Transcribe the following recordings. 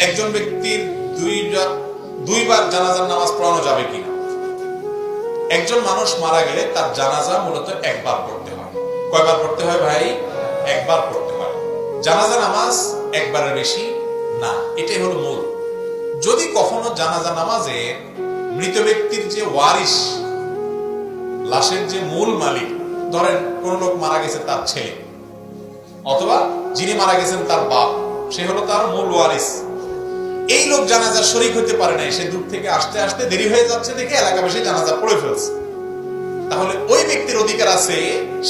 একজন ব্যক্তির দুইবার জানাজার নামাজ পড়ানো যাবে কিনা? একজন মানুষ মারা গেলে তার জানাজা মূলত একবার পড়তে হয়। কয়বার পড়তে হয় ভাই? একবার পড়তে হয়। জানাজা নামাজ একবারের বেশি না, এটাই হলো মূল। যদি কখনো জানাজা নামাজে মৃত ব্যক্তির যে ওয়ারিস, লাশের যে মূল মালিক, ধরেন কোন লোক মারা গেছে তার ছেলে, অথবা যিনি মারা গেছেন তার বাপ, সে হলো তার মূল ওয়ারিস, এই লোক জানাজার শরীক হতে পারে নাই, সে দূর থেকে আসতে আসতে দেরি হয়ে যাচ্ছে দেখে এলাকাবাসী জানাজা পড়ে ফেলছে, তাহলে ওই ব্যক্তির অধিকার আছে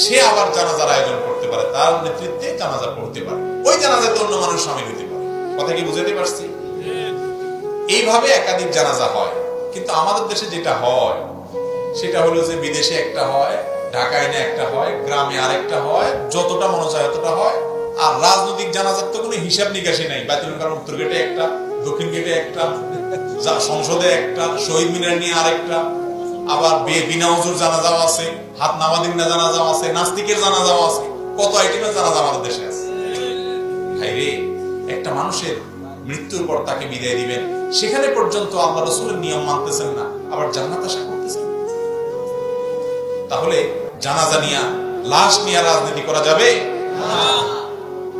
সে আবার জানাজার আয়োজন করতে পারে, তার নেতৃত্বে জানাজা পড়তে পারে, ওই জানাজাতে অন্য মানুষ শামিল হতে পারে। কথা কি বুঝাতে পারছি? এইভাবে একাধিক জানাজা হয়। কিন্তু আমাদের দেশে যেটা হয় সেটা হলো যে বিদেশে একটা হয়, ঢাকায় না একটা হয়, গ্রামে আরেকটা হয়, যতটা মনে চায় ততটা হয়। আর রাজনৈতিক জানাজার তো কোনো হিসাব নিকাশই নাই। বাইতুল কারণ উত্তর গেটে একটা, দক্ষিণ গেটে একটা, সংসদে একটা, শহীদ মিনার নিয়ে আরেকটা, আবার বিনা হুজুর জানাজাও আছে, হাত নামাদিন না জানাজাও আছে, নাস্তিকের জানাজাও আছে, কত আইটেমের জানাজা আমাদের দেশে আছে। ভাইরে, একটা মানুষের মৃত্যুর পর তাকে বিদায় দিবেন, সেখানে পর্যন্ত আল্লাহ রাসূলের নিয়ম মানতেছেন না, আবার জান্নাত আশা করতেছেন। তাহলে জানাজা নিয়া, লাশ নিয়ে রাজনীতি করা যাবে না,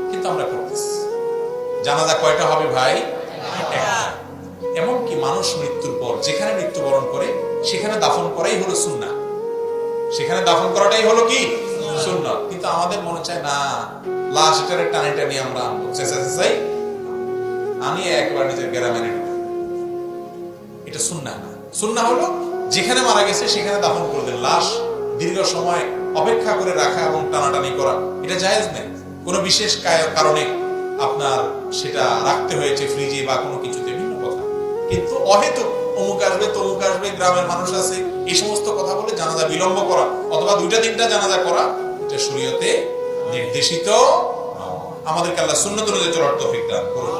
কিন্তু আমরা করতেছি। জানাজা কয়টা হবে ভাই? একটা। এমনকি মানুষ মৃত্যুর পর যেখানে মৃত্যুবরণ করে সেখানে দাফন করাই হলো সুন্নাহ, সেখানে দাফন করাটাই হলো কি সুন্নাহ। কিন্তু আমাদের মনে চায় না, লাশ এটারে টানে টানে আমরা আনবো, চেঁচাই আনিয়ে একবার নিজের গ্রামে নেব, এটা সুন্নাহ না। সুন্নাহ হলো যেখানে মারা গেছে সেখানে দাফন করবেন। লাশ দীর্ঘ সময় অপেক্ষা করে রাখা এবং টানাটানি করা, এটা জায়েজ নেই। কোনো বিশেষ কারণে আপনার সেটা রাখতে হয়েছে ফ্রিজে বা কোনো কিছুতে, ভিন্ন কথা। কিন্তু অহেতুক অমুক আসবে তমুক আসবে, গ্রামের মানুষ আছে, এই সমস্ত কথা বলে জানাজা বিলম্ব করা অথবা 2টা-3টা জানাজা করা, এটা শরীয়তে নির্দেশিত। আমাদেরকে আল্লাহ সুন্নাত অনুযায়ী চলার তৌফিক দান করুন।